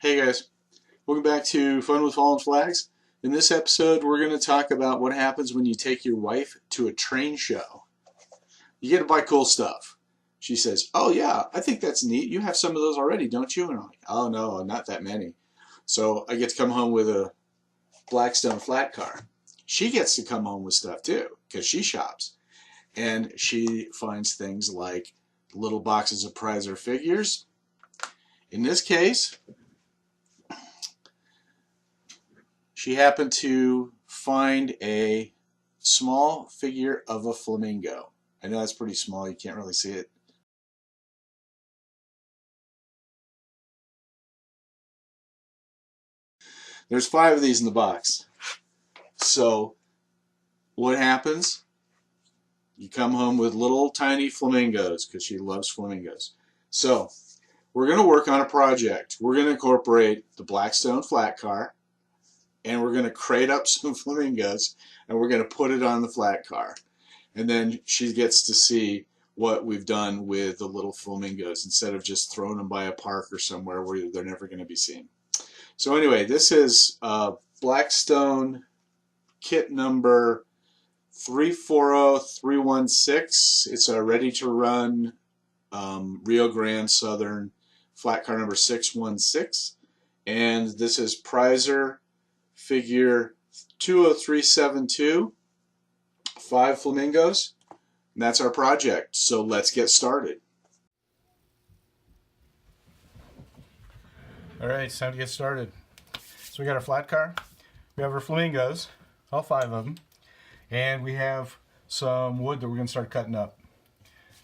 Hey guys, welcome back to Fun with Fallen Flags. In this episode, we're going to talk about what happens when you take your wife to a train show. You get to buy cool stuff. She says, "Oh yeah, I think that's neat. You have some of those already, don't you?" And I'm like, "Oh no, not that many." So I get to come home with a Blackstone Flatcar. She gets to come home with stuff too, because she shops. And she finds things like little boxes of Preiser Figures. In this case, she happened to find a small figure of a flamingo. I know that's pretty small, you can't really see it. There's 5 of these in the box. So what happens? You come home with little tiny flamingos because she loves flamingos. So we're going to work on a project. We're going to incorporate the Blackstone flat car, and we're going to crate up some flamingos, and we're going to put it on the flat car. And then she gets to see what we've done with the little flamingos instead of just throwing them by a park or somewhere where they're never going to be seen. So anyway, this is Blackstone kit number 340316. It's a ready-to-run Rio Grande Southern flat car number 616. And this is Preiser figure 20372. 5 flamingos, and that's our project. So let's get started. All right, it's time to get started. So we got our flat car, we have our flamingos, all 5 of them, and we have some wood that we're going to start cutting up.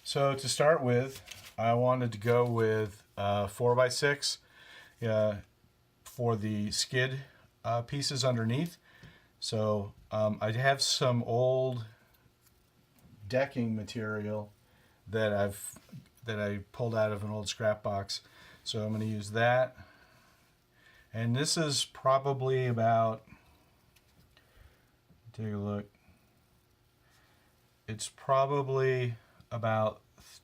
So to start with, I wanted to go with 4x6 for the skid pieces underneath. So I have some old decking material that I pulled out of an old scrap box. So I'm going to use that. And this is probably about, take a look, it's probably about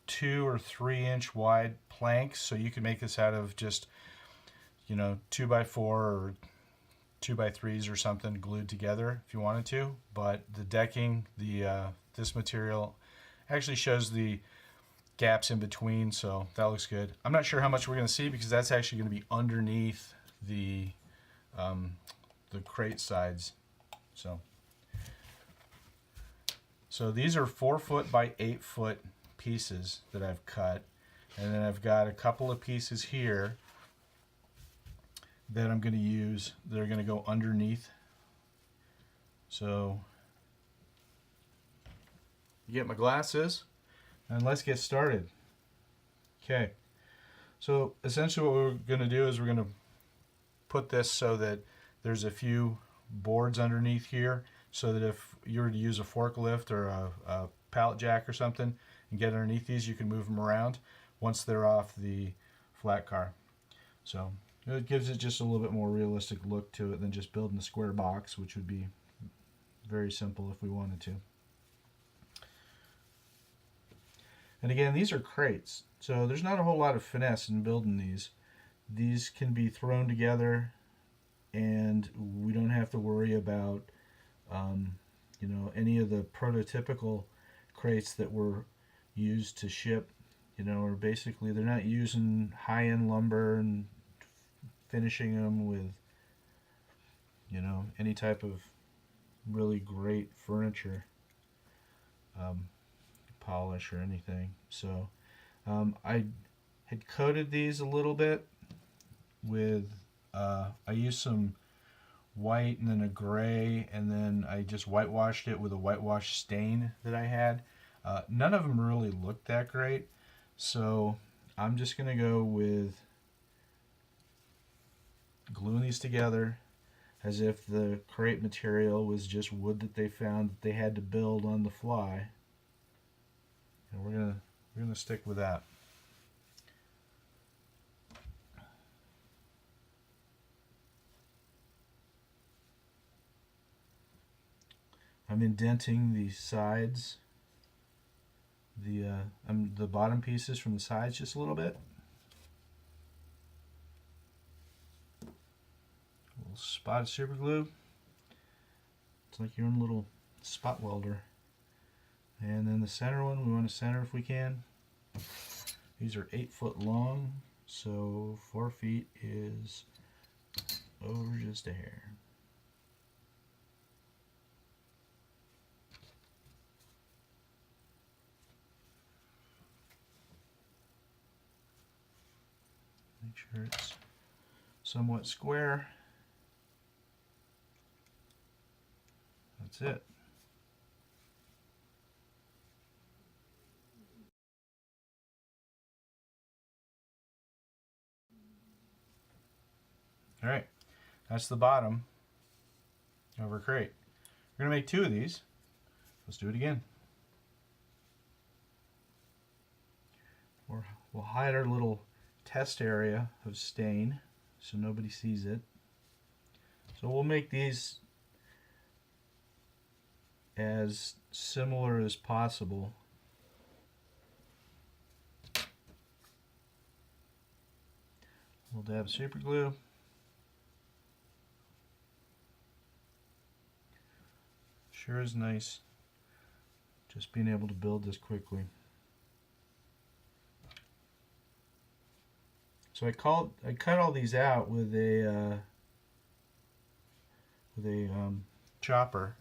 2 or 3 inch wide planks. So you can make this out of just, 2x4 or 2x3s or something glued together if you wanted to, but the decking, this material actually shows the gaps in between, so that looks good. I'm not sure how much we're going to see because that's actually going to be underneath the crate sides. So these are 4 foot by 8 foot pieces that I've cut, and then I've got a couple of pieces here that I'm going to use that are going to go underneath. So get my glasses and let's get started. Okay, so essentially what we're going to do is we're going to put this so that there's a few boards underneath here, so that if you were to use a forklift or a pallet jack or something and get underneath these, you can move them around once they're off the flat car. So it gives it just a little bit more realistic look to it than just building a square box, which would be very simple if we wanted to. And again, these are crates, so there's not a whole lot of finesse in building these. These can be thrown together, and we don't have to worry about any of the prototypical crates that were used to ship. Or basically they're not using high-end lumber and finishing them with any type of really great furniture polish or anything. So I had coated these a little bit with I used some white and then a gray, and then I just whitewashed it with a whitewash stain that I had. None of them really looked that great, so I'm just gonna go with gluing these together as if the crate material was just wood that they found that they had to build on the fly, and we're gonna stick with that. I'm indenting the sides, the bottom pieces from the sides just a little bit. little spot of super glue. It's like your own little spot welder. And then the center one, we want to center if we can. These are 8 foot long, so 4 feet is over just a hair. Make sure it's somewhat square. That's it. All right, that's the bottom of our crate. We're gonna make 2 of these. Let's do it again. We'll hide our little test area of stain so nobody sees it. So we'll make these as similar as possible. We'll dab super glue. Sure is nice just being able to build this quickly. So I cut all these out with a chopper,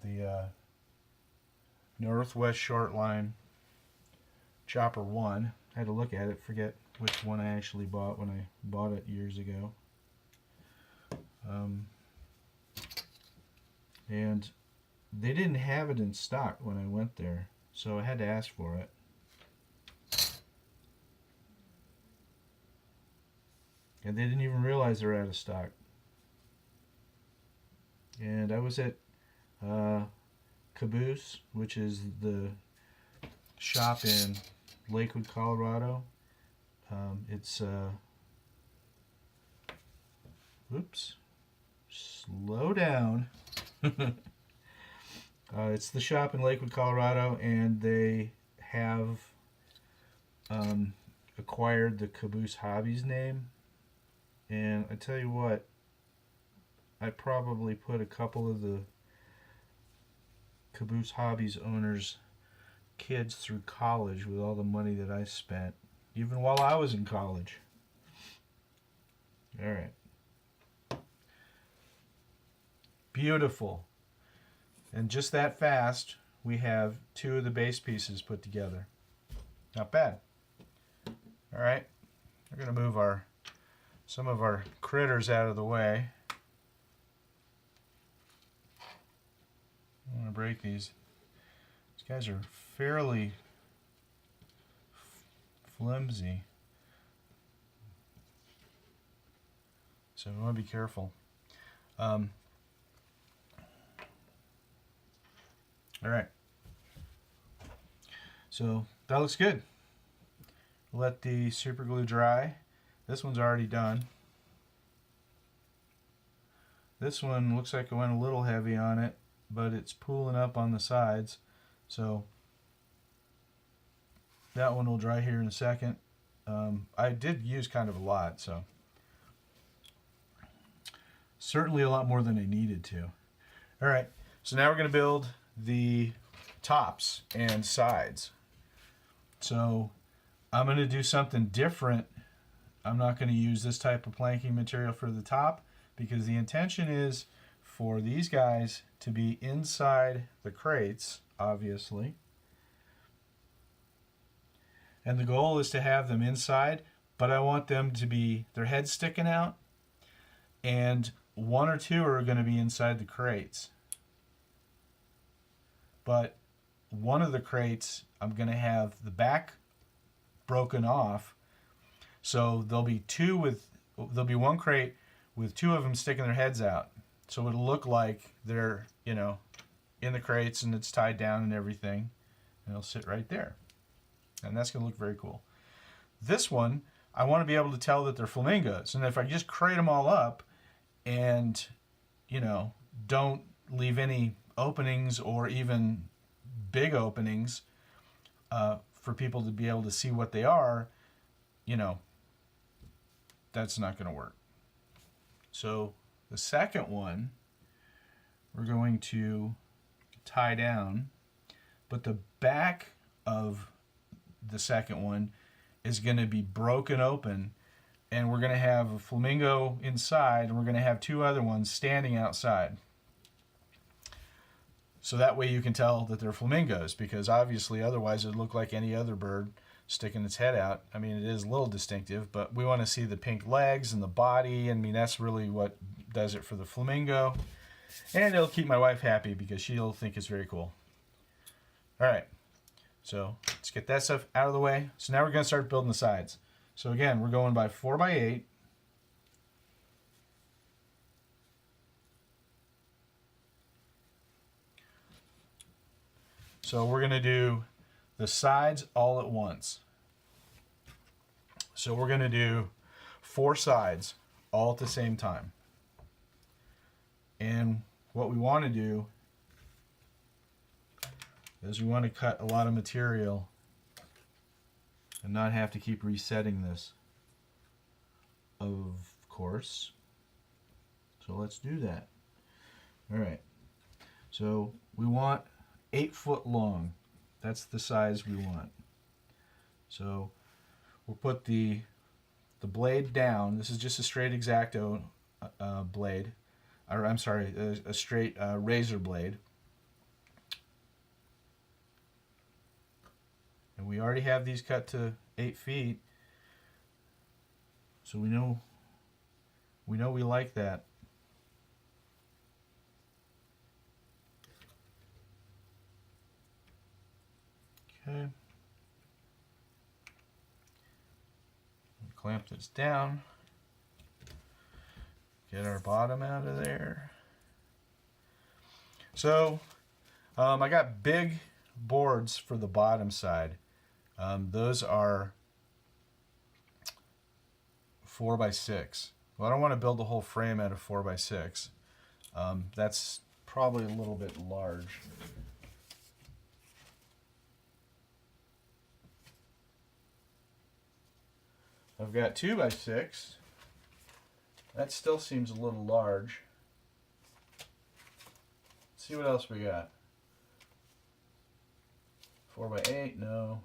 the Northwest Shortline Chopper 1. I had to look at it, forget which one I actually bought when I bought it years ago. And they didn't have it in stock when I went there, so I had to ask for it. And they didn't even realize they were out of stock. And I was at Caboose, which is the shop in Lakewood, Colorado. It's oops, slow down. It's the shop in Lakewood, Colorado, and they have acquired the Caboose Hobbies name. And I tell you what, I probably put a couple of the Caboose Hobbies owners' kids through college with all the money that I spent, even while I was in college. All right. Beautiful. And just that fast, we have 2 of the base pieces put together. Not bad. All right. We're going to move some of our critters out of the way. I'm going to break these. These guys are fairly flimsy, so we want to be careful. All right, so that looks good. Let the super glue dry. This one's already done. This one looks like it went a little heavy on it, but it's pooling up on the sides, so that one will dry here in a second. I did use kind of a lot, so certainly a lot more than I needed to. All right, so now we're going to build the tops and sides. So I'm going to do something different. I'm not going to use this type of planking material for the top because the intention is for these guys to be inside the crates, obviously. And the goal is to have them inside, but I want them to be, their heads sticking out, and 1 or 2 are going to be inside the crates. But one of the crates, I'm going to have the back broken off, so there'll be 1 crate with 2 of them sticking their heads out. So it'll look like they're, you know, in the crates and it's tied down and everything. And it'll sit right there. And that's going to look very cool. This one, I want to be able to tell that they're flamingos. And if I just crate them all up and, you know, don't leave any openings or even big openings for people to be able to see what they are, you know, that's not going to work. So the second one we're going to tie down, but the back of the second one is going to be broken open, and we're going to have a flamingo inside, and we're going to have two other ones standing outside. So that way you can tell that they're flamingos, because obviously otherwise it would look like any other bird sticking its head out. I mean, it is a little distinctive, but we want to see the pink legs and the body. I mean, that's really what does it for the flamingo. And it'll keep my wife happy because she'll think it's very cool. All right, so let's get that stuff out of the way. So now we're going to start building the sides. So again, we're going by 4x8. So we're going to do the sides all at once. So we're going to do 4 sides all at the same time. And what we want to do is we want to cut a lot of material and not have to keep resetting this, of course. So let's do that. All right. So we want 8 foot long. That's the size we want. So we'll put the blade down. This is just a straight X-Acto blade, or I'm sorry, a straight razor blade. And we already have these cut to 8 feet, so we know we like that. Okay. Clamp this down. Get our bottom out of there. So I got big boards for the bottom side. Those are 4x6. Well, I don't want to build the whole frame out of 4x6. That's probably a little bit large. I've got 2x6. That still seems a little large. Let's see what else we got. 4x8, no.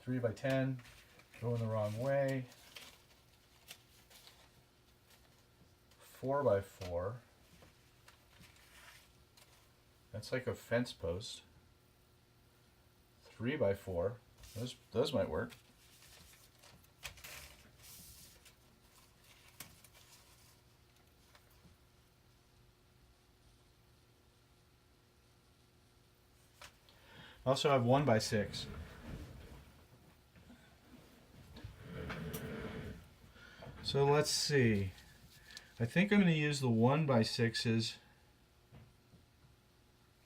3x10, going the wrong way. 4x4. That's like a fence post. 3x4. Those might work. I also have 1x6. So let's see. I think I'm going to use the 1x6s,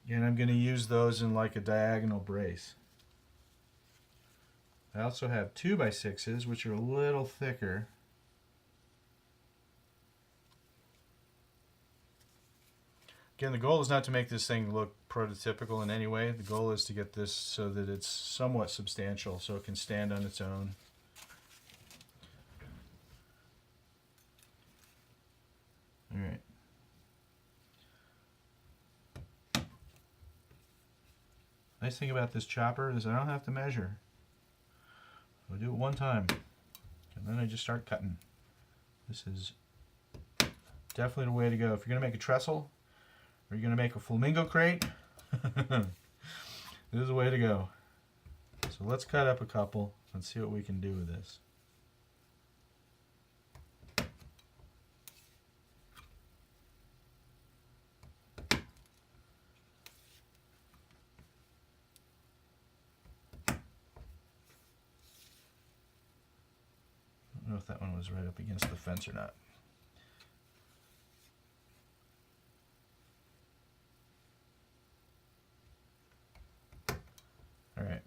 and I'm going to use those in like a diagonal brace. I also have 2x6s, which are a little thicker. Again, the goal is not to make this thing look prototypical in any way. The goal is to get this so that it's somewhat substantial, so it can stand on its own. All right. Nice thing about this chopper is I don't have to measure. I'll do it one time, and then I just start cutting. This is definitely the way to go. If you're going to make a trestle, or you're going to make a flamingo crate, this is the way to go. So let's cut up a couple and see what we can do with this. I don't know if that one was right up against the fence or not. Alright,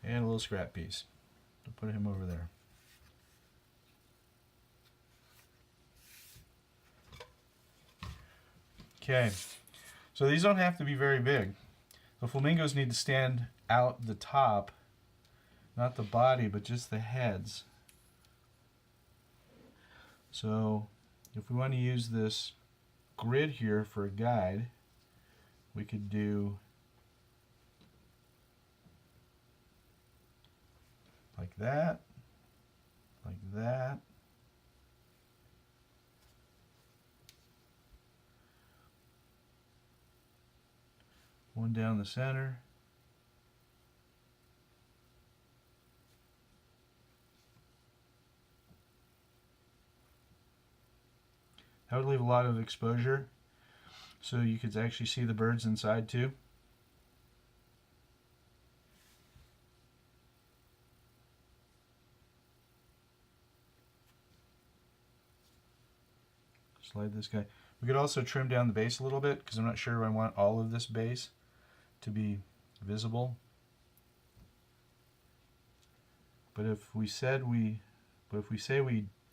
and a little scrap piece. I'll put him over there. Okay, so these don't have to be very big. The flamingos need to stand out the top, not the body, but just the heads. So if we want to use this grid here for a guide, we could do like that, like that. One down the center. That would leave a lot of exposure, so you could actually see the birds inside too. Slide this guy. We could also trim down the base a little bit because I'm not sure I want all of this base to be visible. But if we say we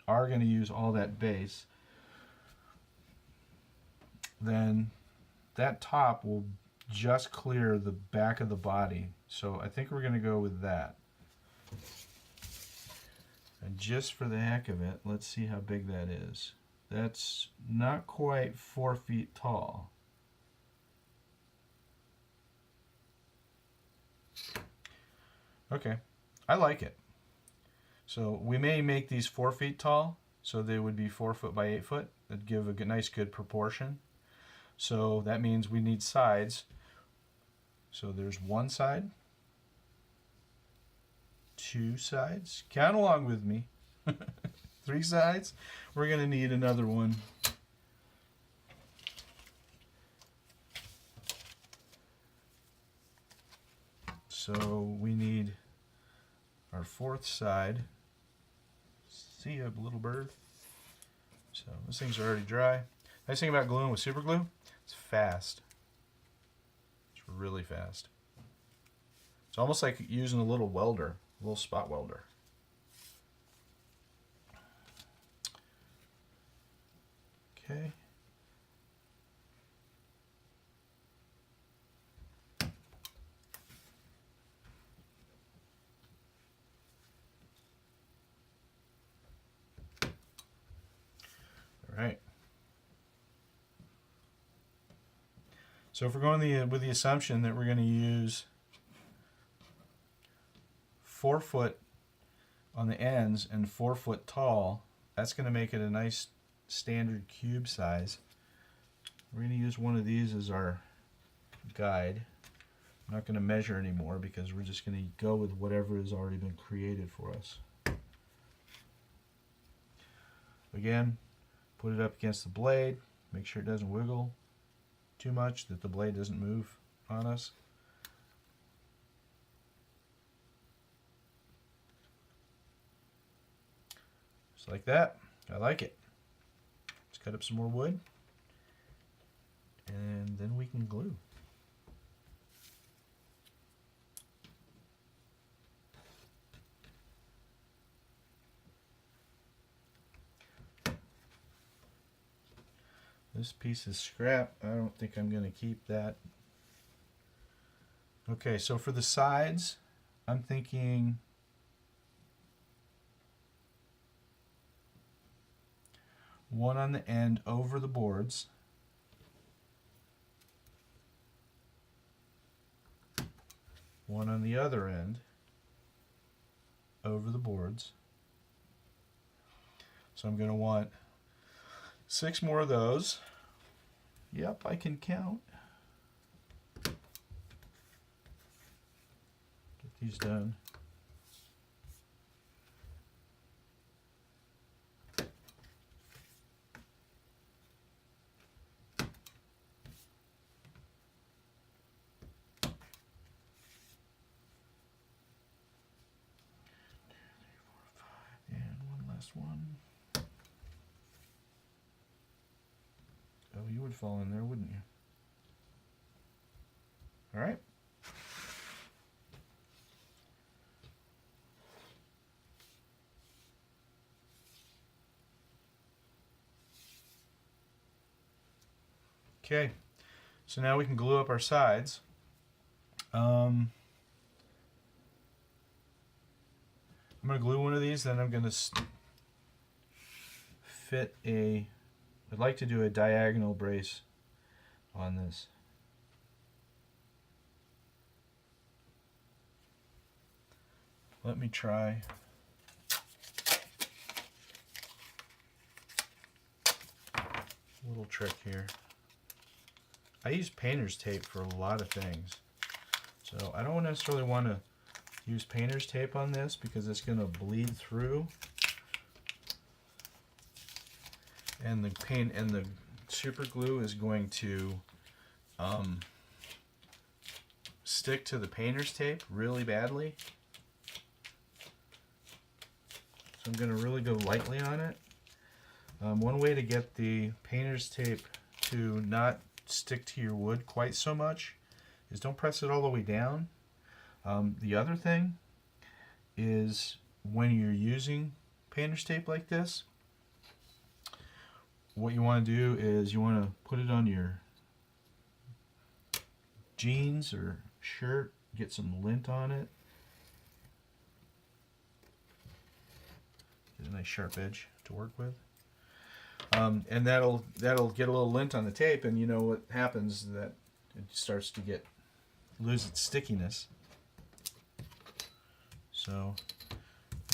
are going to use all that base, then that top will just clear the back of the body. So I think we're going to go with that. And just for the heck of it, let's see how big that is. That's not quite 4 feet tall. Okay, I like it. So we may make these 4 feet tall, so they would be 4 foot by 8 foot. That'd give a nice good proportion. So that means we need sides. So there's one side, 2 sides. Count along with me. 3 sides. We're going to need another one. So we need our 4th side. See ya, little bird. So those things are already dry. Nice thing about gluing with super glue, it's fast. It's really fast. It's almost like using a little welder, a little spot welder. Okay. All right. So if we're going with the assumption that we're going to use 4 foot on the ends and 4 foot tall, that's going to make it a nice standard cube size. We're going to use one of these as our guide. I'm not going to measure anymore because we're just going to go with whatever has already been created for us. Again, put it up against the blade, make sure it doesn't wiggle too much, that the blade doesn't move on us. Just like that. I like it. Let's cut up some more wood and then we can glue. This piece is scrap. I don't think I'm going to keep that. Okay, so for the sides, I'm thinking one on the end over the boards. One on the other end over the boards. So I'm going to want 6 more of those. Yep, I can count. Get these done. And one last one. Oh, you would fall in there, wouldn't you? All right. Okay, so now we can glue up our sides. I'm going to glue one of these, then I'm going to fit a I'd like to do a diagonal brace on this. Let me try. Little trick here. I use painter's tape for a lot of things. So I don't necessarily want to use painter's tape on this because it's going to bleed through. And the paint and the super glue is going to stick to the painter's tape really badly. So I'm going to really go lightly on it. One way to get the painter's tape to not stick to your wood quite so much is don't press it all the way down. The other thing is when you're using painter's tape like this, what you want to do is you want to put it on your jeans or shirt, get some lint on it. Get a nice sharp edge to work with. And that'll get a little lint on the tape, and you know what happens is that it starts to lose its stickiness. So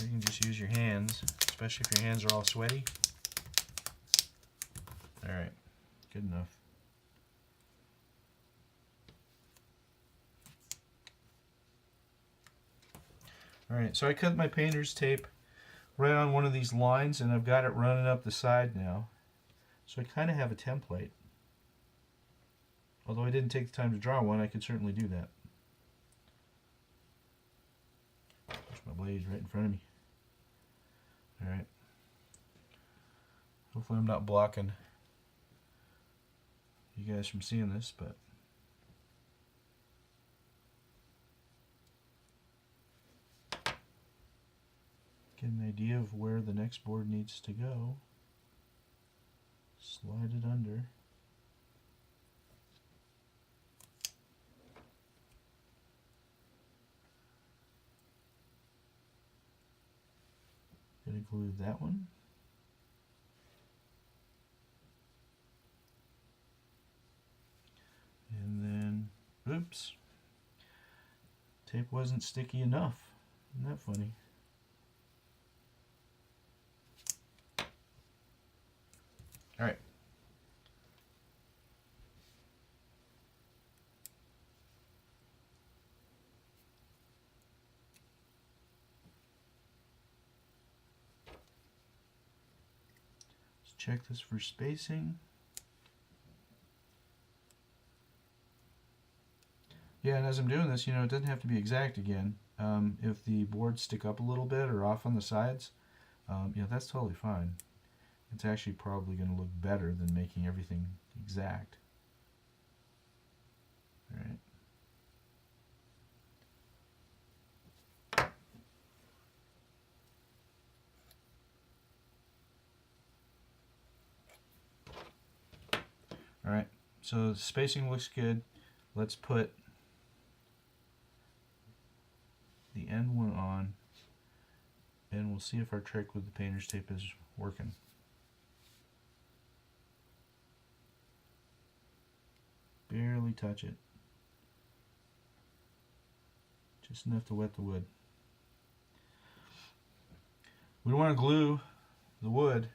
you can just use your hands, especially if your hands are all sweaty. Alright, good enough. Alright, so I cut my painter's tape right on one of these lines, and I've got it running up the side now. So I kind of have a template. Although I didn't take the time to draw one, I could certainly do that. There's my blade right in front of me. Alright. Hopefully I'm not blocking you guys from seeing this, but get an idea of where the next board needs to go. Slide it under. Gonna glue that one. And then, oops, tape wasn't sticky enough. Isn't that funny? All right. Let's check this for spacing. Yeah, and as I'm doing this, you know, it doesn't have to be exact again. If the boards stick up a little bit or off on the sides, yeah, that's totally fine. It's actually probably going to look better than making everything exact. All right. All right, so the spacing looks good. Let's put the end one on, and we'll see if our trick with the painter's tape is working. Barely touch it. Just enough to wet the wood. We don't want to glue the wood,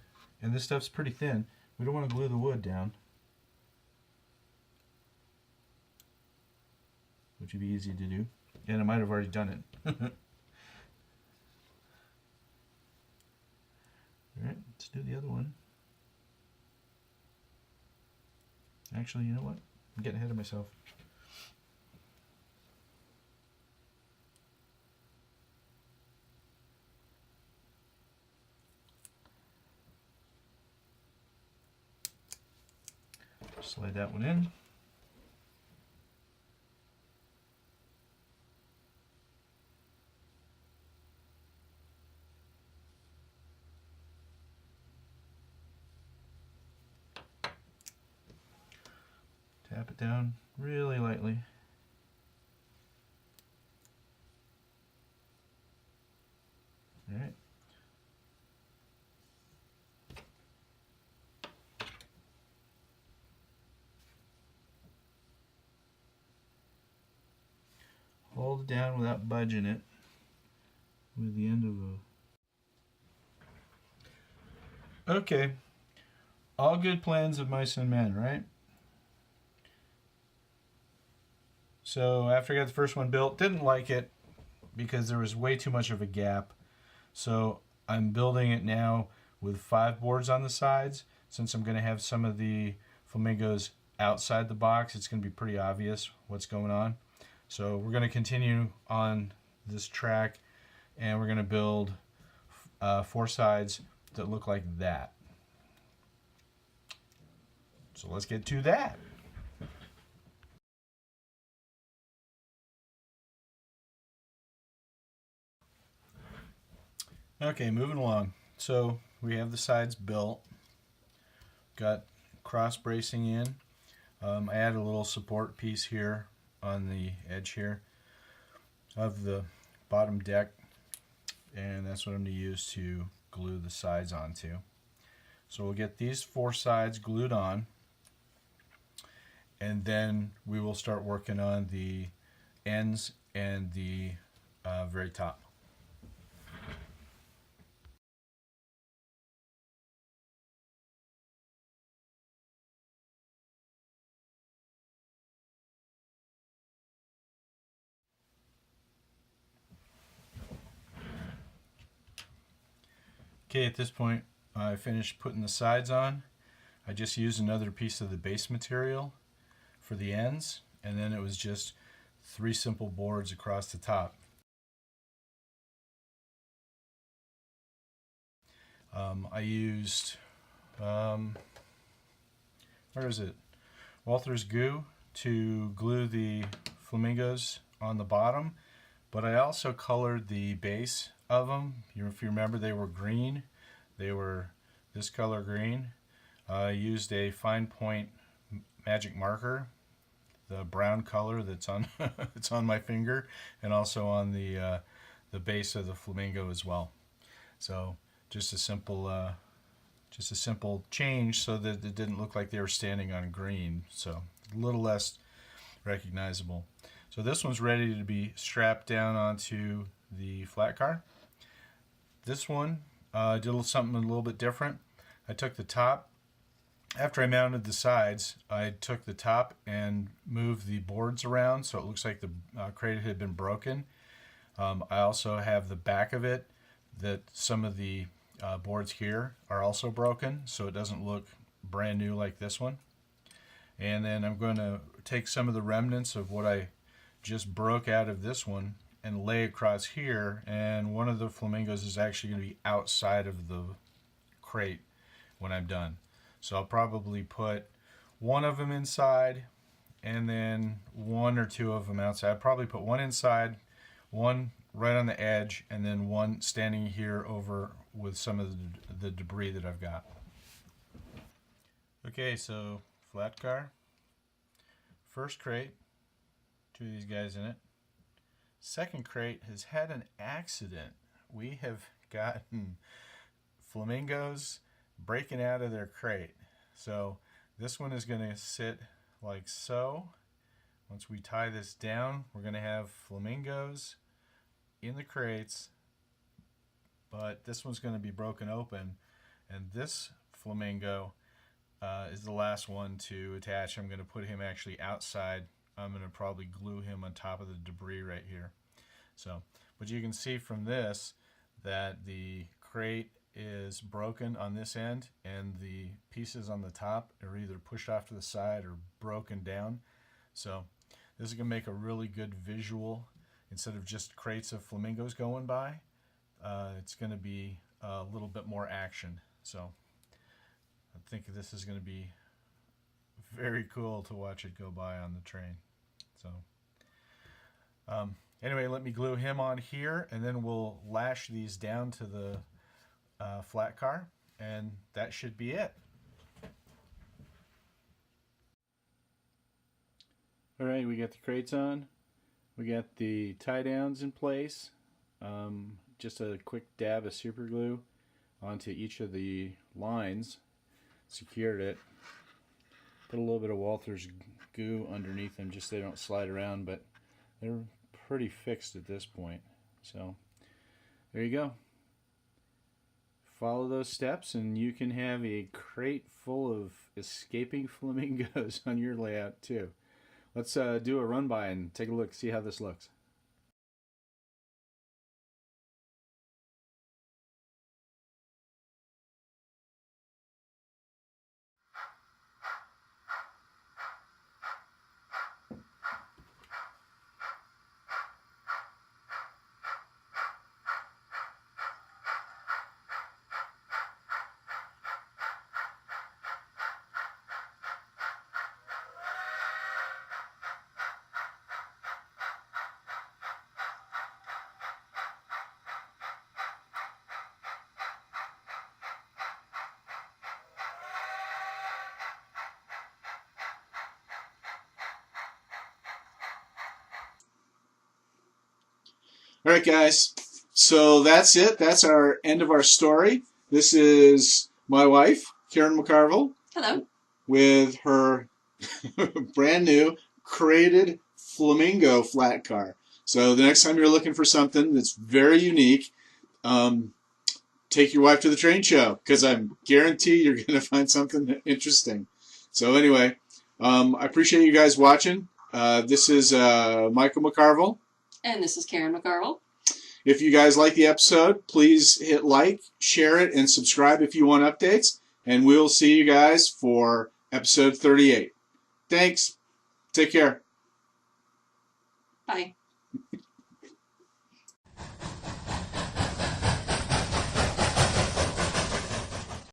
and this stuff's pretty thin. We don't want to glue the wood down, which would be easy to do. And I might have already done it. Alright, let's do the other one. Actually, you know what? I'm getting ahead of myself. Slide that one in. Tap it down really lightly. All right. hold it down without budging it with the end of a... Okay, all good plans of mice and men, right? So after I got the first one built, didn't like it because there was way too much of a gap. So I'm building it now with 5 boards on the sides. Since I'm going to have some of the flamingos outside the box, it's going to be pretty obvious what's going on. So we're going to continue on this track, and we're going to build 4 sides that look like that. So let's get to that. Okay, moving along. So we have the sides built. Got cross bracing in. I added a little support piece here on the edge here of the bottom deck, and that's what I'm going to use to glue the sides onto. So we'll get these 4 sides glued on, and then we will start working on the ends and the very top. Okay, at this point I finished putting the sides on. I just used another piece of the base material for the ends, and then it was just 3 simple boards across the top. I used, where is it? Walther's glue to glue the flamingos on the bottom, but I also colored the base of them. If you remember, they were green. They were this color green. I used a fine point magic marker, the brown color that's on it's on my finger, and also on the base of the flamingo as well. So just a simple change so that it didn't look like they were standing on green, so a little less recognizable. So this one's ready to be strapped down onto the flat car. This one did something a little bit different. I took the top, after I mounted the sides, I took the top and moved the boards around so it looks like the crate had been broken. I also have the back of it that some of the boards here are also broken, so it doesn't look brand new like this one. And then I'm going to take some of the remnants of what I just broke out of this one and lay across here, and one of the flamingos is actually going to be outside of the crate when I'm done. So I'll probably put one of them inside and then 1 or 2 of them outside. I'll probably put one inside, one right on the edge, and then one standing here over with some of the debris that I've got. Okay, so flat car, first crate, 2 of these guys in it. Second crate has had an accident. We have gotten flamingos breaking out of their crate. So this one is going to sit like so. Once we tie this down, we're going to have flamingos in the crates, but this one's going to be broken open, and this flamingo is the last one to attach. I'm going to put him actually outside. I'm going to probably glue him on top of the debris right here. So, but you can see from this that the crate is broken on this end, and the pieces on the top are either pushed off to the side or broken down. So this is going to make a really good visual. Instead of just crates of flamingos going by, it's going to be a little bit more action. So I think this is going to be very cool to watch it go by on the train. So anyway, let me glue him on here, and then we'll lash these down to the flat car, and that should be it. All right, we got the crates on. We got the tie downs in place. Just a quick dab of super glue onto each of the lines. Secured it. Put a little bit of Walther's goo underneath them just so they don't slide around, but they're pretty fixed at this point. So there you go. Follow those steps and you can have a crate full of escaping flamingos on your layout too. Let's do a run by and take a look, see how this looks. All right, guys. So that's it. That's our end of our story. This is my wife, Karen McCarville. Hello. With her brand new crated Flamingo flat car. So the next time you're looking for something that's very unique, take your wife to the train show because I'm guaranteed you're going to find something interesting. So anyway, I appreciate you guys watching. This is Michael McCarville. And this is Karen McCarville. If you guys like the episode, please hit like, share it, and subscribe if you want updates. And we'll see you guys for episode 38. Thanks. Take care. Bye.